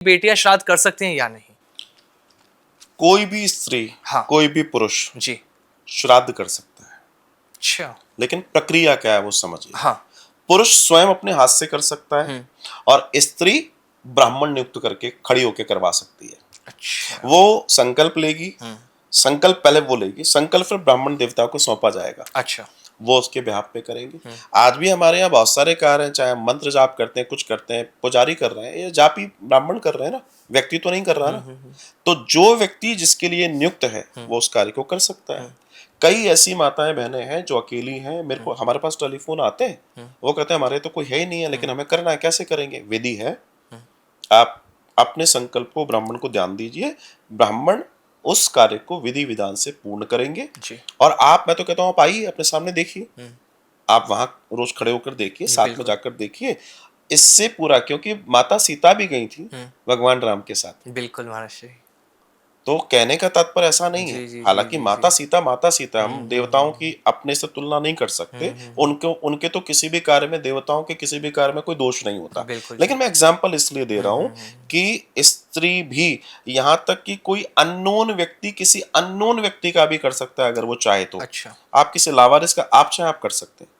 बेटियां श्राद्ध कर सकती हैं या नहीं? कोई भी स्त्री, हाँ। कोई भी पुरुष जी। श्राद्ध कर सकता है, अच्छा। लेकिन प्रक्रिया क्या है वो समझिए। हाँ। पुरुष स्वयं अपने हाथ से कर सकता है और स्त्री ब्राह्मण नियुक्त करके खड़ी होकर करवा सकती है। अच्छा। वो संकल्प लेगी, संकल्प पहले वो लेगी, संकल्प फिर ब्राह्मण देवता को सौंपा जाएगा, अच्छा। वो उसके बिहाफ पे करेंगे। आज भी हमारे यहाँ बहुत सारे कार्य हैं, चाहे हम मंत्र जाप करते हैं, कुछ करते हैं, पुजारी कर रहे हैं, ये जापी ब्राह्मण कर रहे हैं ना, व्यक्ति तो नहीं कर रहा ना। तो जो व्यक्ति जिसके लिए नियुक्त है वो उस कार्य को कर सकता है। कई ऐसी माताएं बहनें हैं जो अकेली हैं, मेरे को हमारे पास टेलीफोन आते हैं, वो कहते हैं हमारे तो कोई है ही नहीं है, लेकिन हमें करना है, कैसे करेंगे? विधि है, आप अपने संकल्प को ब्राह्मण को ध्यान दीजिए, ब्राह्मण उस कार्य को विधि विधान से पूर्ण करेंगे जी। और आप, मैं तो कहता हूँ आप आइए, अपने सामने देखिए, आप वहां रोज खड़े होकर देखिए, साथ में बिल्कुल। जाकर देखिए, इससे पूरा, क्योंकि माता सीता भी गई थी भगवान राम के साथ। बिल्कुल महाराज जी। तो कहने का तात्पर्य ऐसा नहीं है, जी जी जी हालांकि जी जी। माता सीता हम देवताओं की अपने से तुलना नहीं कर सकते, उनको उनके तो किसी भी कार्य में, देवताओं के किसी भी कार्य में कोई दोष नहीं होता। बिल्कुल जी। लेकिन मैं एग्जांपल इसलिए दे रहा हूं कि स्त्री भी, यहां तक कि कोई अननोन व्यक्ति किसी अननोन व्यक्ति का भी कर सकता है अगर वो चाहे तो। अच्छा। आप किसी लावारिस का आप चाहे आप कर सकते हैं।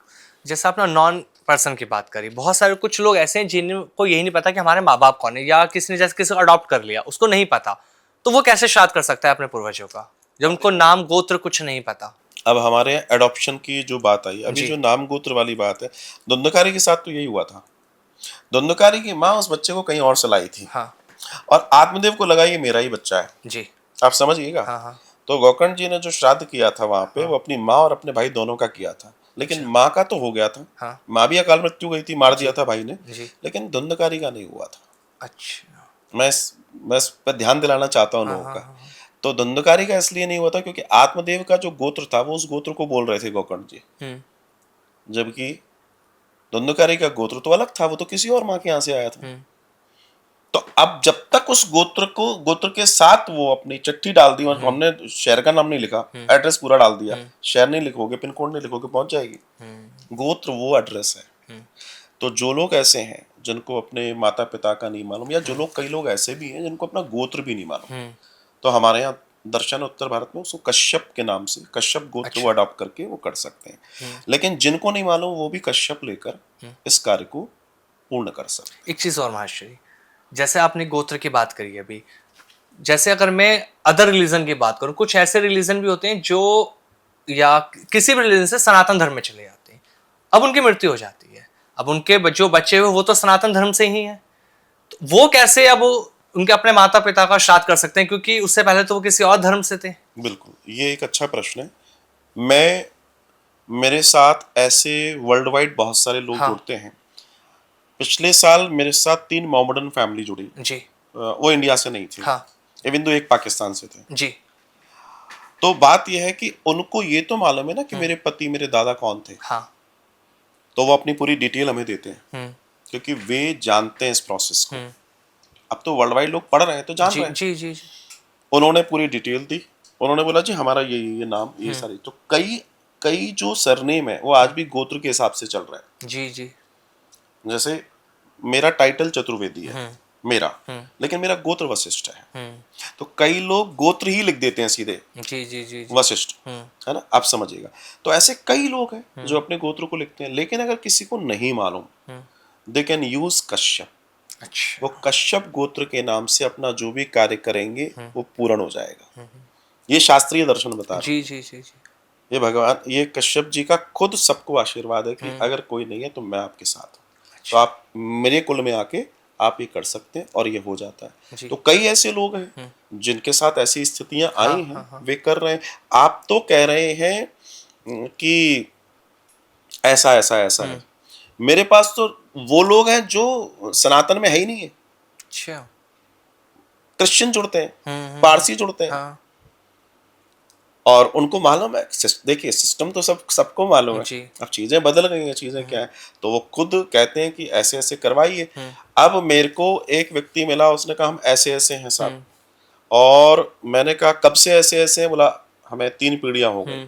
जैसे आपने नॉन पर्सन की बात करी, बहुत सारे कुछ लोग ऐसे हैं जिनको यही नहीं पता कि हमारे माँ बाप कौन है, या किसी ने जैसे किसी को अडॉप्ट कर लिया, उसको नहीं पता, तो वो कैसे श्राद्ध कर सकता है अपने पूर्वजों का जब उनको नाम गोत्र कुछ नहीं पता? अब हमारे यहाँ एडॉप्शन की जो बात आई, अभी जी। जो नाम गोत्र वाली बात है, धुंधकारी के साथ तो यही हुआ था। धुंधकारी की माँ उस बच्चे को कहीं और से लाई थी हाँ। और आत्मदेव को लगा ये मेरा ही बच्चा है। जी। आप समझिएगा। हाँ हाँ। तो गोकर्ण जी ने जो श्राद्ध किया था वहां पे, वो अपनी माँ और अपने भाई दोनों का किया था, लेकिन अच्छा। माँ का तो हो गया था, हाँ। माँ भी अकाल मृत्यु गई थी, मार दिया जी था भाई ने, जी। लेकिन धुंधकारी का नहीं हुआ था। अच्छा। मैं इस पर ध्यान दिलाना चाहता हूँ हाँ लोगों हाँ का। हाँ। तो धुंधकारी का इसलिए नहीं हुआ था क्योंकि आत्मदेव का जो गोत्र था वो उस गोत्र को बोल रहे थे गोकर्ण जी, जबकि धुंधकारी का गोत्र तो अलग था, वो तो किसी और माँ के यहाँ से आया था। तो अब जब तक उस गोत्र के साथ वो अपनी चिट्ठी डाल दी, और हमने शहर का नाम नहीं लिखा, एड्रेस पूरा डाल दिया, शहर नहीं लिखोगे, पिन कोड नहीं लिखोगे, पहुंच जाएगी। गोत्र वो एड्रेस है। तो जो लोग ऐसे हैं जिनको अपने माता पिता का नहीं मालूम, या जो लोग, कई लोग ऐसे भी हैं जिनको अपना गोत्र भी नहीं मालूम, तो हमारे यहाँ दर्शन उत्तर भारत में उसको कश्यप के नाम से, कश्यप गोत्र वो अडॉप्ट करके वो कर सकते हैं। लेकिन जिनको नहीं मालूम वो भी कश्यप लेकर इस कार्य को पूर्ण कर सकते हैं। एक चीज और महाराष्ट्र जी, जैसे आपने गोत्र की बात करी अभी, जैसे अगर मैं अदर रिलीजन की बात करूं, कुछ ऐसे रिलीजन भी होते हैं जो या किसी भी रिलीजन से सनातन धर्म में चले जाते हैं, अब उनकी मृत्यु हो जाती है, अब उनके जो बच्चे हुए वो तो सनातन धर्म से ही है, तो वो कैसे अब उनके अपने माता पिता का श्राद्ध कर सकते हैं, क्योंकि उससे पहले तो वो किसी और धर्म से थे? बिल्कुल, ये एक अच्छा प्रश्न है। मैं मेरे साथ ऐसे वर्ल्ड वाइड बहुत सारे लोग हाँ। जुड़ते हैं। पिछले साल मेरे साथ 3 मोहम्मडन फैमिली जुड़ी। जी। वो इंडिया से नहीं थी, हाँ। इवन दो एक पाकिस्तान से थे। जी। तो बात यह है कि उनको ये तो मालूम है ना कि मेरे पति, मेरे दादा कौन थे, हाँ। तो वो अपनी पूरी डिटेल हमें देते हैं क्योंकि वे जानते हैं इस प्रोसेस को। अब तो वर्ल्ड वाइड लोग पढ़ रहे हैं तो जान जी रहे हैं। जी जी जी। उन्होंने पूरी डिटेल दी, उन्होंने बोला जी हमारा ये नाम, ये सारी, तो कई कई जो सरनेम है वो आज भी गोत्र के हिसाब से चल रहा है। जी जी। जैसे मेरा टाइटल चतुर्वेदी है मेरा, लेकिन मेरा गोत्र वशिष्ठ है, तो कई लोग गोत्र ही लिख देते हैं सीधे, जी जी जी जी। वशिष्ठ, है ना, आप समझिएगा। तो ऐसे कई लोग हैं जो अपने गोत्र को लिखते हैं, लेकिन अगर किसी को नहीं मालूम, दे कैन यूज कश्यप। अच्छा। वो कश्यप गोत्र के नाम से अपना जो भी कार्य करेंगे वो पूर्ण हो जाएगा। ये शास्त्रीय दर्शन बता रहा जी है। जी जी जी। ये भगवान, ये कश्यप जी का खुद सबको आशीर्वाद है कि अगर कोई नहीं है तो मैं आपके साथ हूँ, तो आप मेरे कुल में आके आप ये कर सकते हैं, और ये हो जाता है। जी। तो कई ऐसे लोग हैं जिनके साथ ऐसी स्थितियां आई हैं, हाँ, हाँ। वे कर रहे हैं। आप तो कह रहे हैं कि ऐसा ऐसा ऐसा है, मेरे पास तो वो लोग हैं जो सनातन में है ही नहीं है। अच्छा। क्रिश्चियन जुड़ते हैं, पारसी जुड़ते हैं, हाँ। और उनको मालूम है। देखिए सिस्टम तो सबको मालूम है। जी। अब चीजें बदल गई हैं, चीजें क्या है, तो वो खुद कहते हैं कि ऐसे ऐसे करवाइए। अब मेरे को एक व्यक्ति मिला, उसने कहा हम ऐसे ऐसे हैं साहब, और मैंने कहा कब से ऐसे ऐसे हैं? बोला हमें 3 पीढ़ियां हो गई।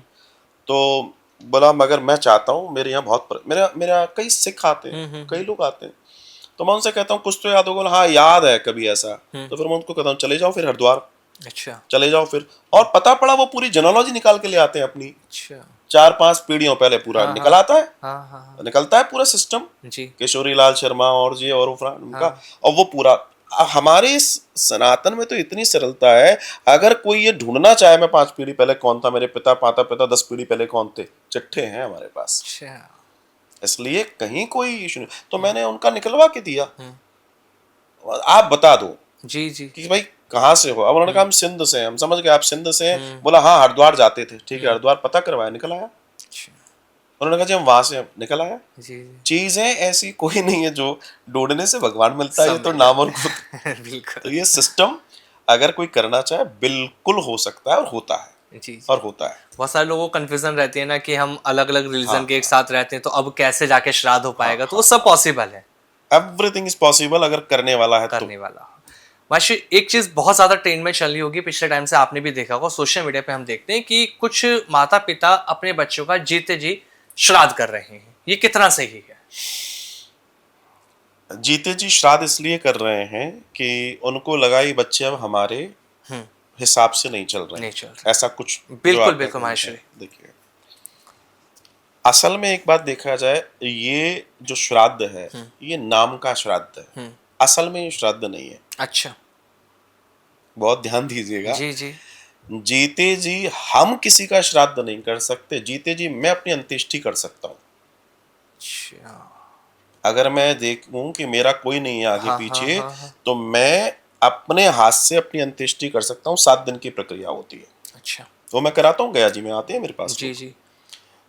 तो बोला मगर मैं चाहता हूँ, मेरे यहाँ बहुत मेरा मेरा कई सिख आते हैं, कई लोग आते हैं, तो मैं उनसे कहता हूँ कुछ तो याद होगा, बोला, हाँ याद है कभी ऐसा। तो फिर मैं उनको कहता हूँ चले जाओ फिर हरिद्वार, अच्छा चले जाओ फिर। और पता पड़ा वो पूरी जेनोलॉजी निकाल के ले आते हैं अपनी, अच्छा 4-5 पीढ़ियों पहले पूरा हाँ निकल हाँ आता है, हाँ हाँ हाँ निकलता है पूरा सिस्टम, जी किशोरी लाल शर्मा और जी और उनका। हाँ और वो पूरा हमारे इस सनातन में तो इतनी सरलता है, अगर कोई ये ढूंढना चाहे मैं 5 पीढ़ी पहले कौन था, मेरे पिता माता पिता 10 पीढ़ी पहले कौन थे, चिट्ठे हैं हमारे पास। अच्छा इसलिए कहीं कोई इशू नहीं। तो मैंने उनका निकलवा के दिया, हम्म, आप बता दो जी जी कि भाई कहाँ से हो। अब उन्होंने कहा हम सिंध से हैं। हम समझ गए आप सिंध से हैं। हम्म बोला हाँ हरिद्वार जाते थे। ठीक है, हरिद्वार पता करवाया, निकल आया। अच्छा उन्होंने कहा जी हम वहां से हैं, निकल आया। जी जी चीजें ऐसी कोई नहीं है जो ढूंढने से भगवान मिलता है, ये सब तो मिल नाम और जाते खुद। हैं तो बिल्कुल ये सिस्टम अगर कोई करना चाहे बिल्कुल हो सकता है, और होता है, जी जी और होता है। बहुत सारे लोगों को कन्फ्यूजन रहती है ना कि हम अलग अलग हाँ रिलीजन के एक हाँ साथ रहते हैं तो अब कैसे जाके श्राद्ध हो हाँ पाएगा, तो वो हाँ सब पॉसिबल है एवरीथिंग इज पॉसिबल अगर करने वाला है तो। करने वाला। वैसे एक चीज बहुत ज्यादा ट्रेंड में चल रही होगी पिछले टाइम से, आपने भी देखा होगा सोशल मीडिया पे हम देखते हैं कि कुछ माता पिता अपने बच्चों का जीते जी श्राद्ध कर रहे हैं, ये कितना सही है? जीते जी श्राद्ध इसलिए कर रहे हैं कि उनको लगा ये बच्चे अब हमारे हम्म हिसाब से नहीं चल रहे नहीं हैं, चल रहे, ऐसा कुछ जो बिल्कुल आपका बिल्कुल कहना है। माहेश्वरी। देखिए असल में एक बात देखा जाए, ये जो श्राद्ध है ये नाम का श्राद्ध है, हम्म असल में ये श्राद्ध नहीं है। अच्छा बहुत ध्यान दीजिएगा। जी जी जीते जी हम किसी का श्राद्ध नहीं कर सकते, जीते जी मैं अपनी अंत्येष्टि कर सकता हूँ। अच्छा अगर मैं देखूं कि मेरा कोई नहीं है आगे हाँ हाँ पीछे, हाँ हाँ तो मैं अपने हाथ से अपनी अंत्येष्टि कर सकता हूँ। 7 दिन की प्रक्रिया होती है, अच्छा वो मैं कराता हूँ। गया जी में आते हैं मेरे पास जी लोग, जी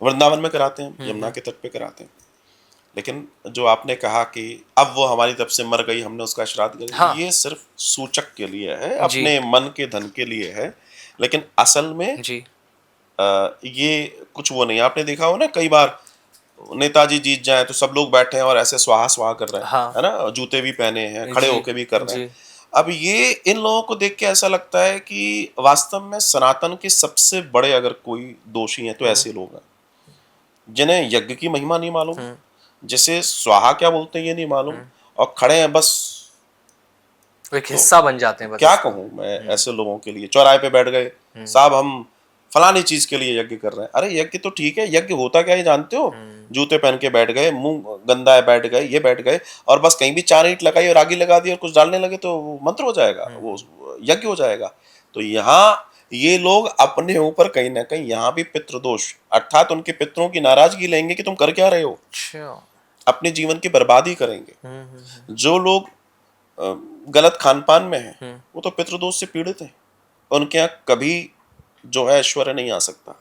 वृंदावन में कराते हैं, यमुना के तट पे कराते हैं। लेकिन जो आपने कहा कि अब वो हमारी तरफ से मर गई, हमने उसका श्राद्ध कर दिया, हाँ ये सिर्फ सूचक के लिए है, जी अपने मन के धन के लिए है। लेकिन असल में जी ये कुछ वो नहीं है। आपने देखा हो ना कई बार नेताजी जीत जाए तो सब लोग बैठे हैं और ऐसे स्वाहा स्वाहा कर रहे हैं, हाँ है ना, जूते भी पहने हैं, खड़े जी होके भी कर रहे हैं। जी अब ये इन लोगों को देख के ऐसा लगता है कि वास्तव में सनातन के सबसे बड़े अगर कोई दोषी हैं तो हम्म ऐसे लोग हैं, जिन्हें यज्ञ की महिमा नहीं मालूम, हम्म जिसे स्वाहा क्या बोलते हैं ये नहीं मालूम, हम्म और खड़े हैं बस। वो एक तो हिस्सा बन जाते हैं बस क्या उसका। कहूँ मैं ऐसे लोगों के लिए, चौराहे पे बैठ गए साहब हम फलानी चीज के लिए यज्ञ कर रहे हैं। अरे यज्ञ तो ठीक है, यज्ञ होता क्या है जानते हो? हम्म जूते पहन के बैठ गए, मुंह गंदा है बैठ गए, ये बैठ गए, और बस कहीं भी 4 ईंट लगाई और आगे लगा दी और कुछ डालने लगे तो वो मंत्र हो जाएगा, वो यज्ञ हो जाएगा। तो यहाँ ये लोग अपने ऊपर कहीं ना कहीं यहाँ भी पितृदोष, अर्थात उनके पितरों की नाराजगी लेंगे कि तुम कर क्या रहे हो, अच्छा अपने जीवन की बर्बादी करेंगे। हम्म जो लोग अ, गलत खान पान में हैं, हम्म वो तो पितृदोष से पीड़ित हैं, उनके यहाँ कभी जो है ऐश्वर्य नहीं आ सकता।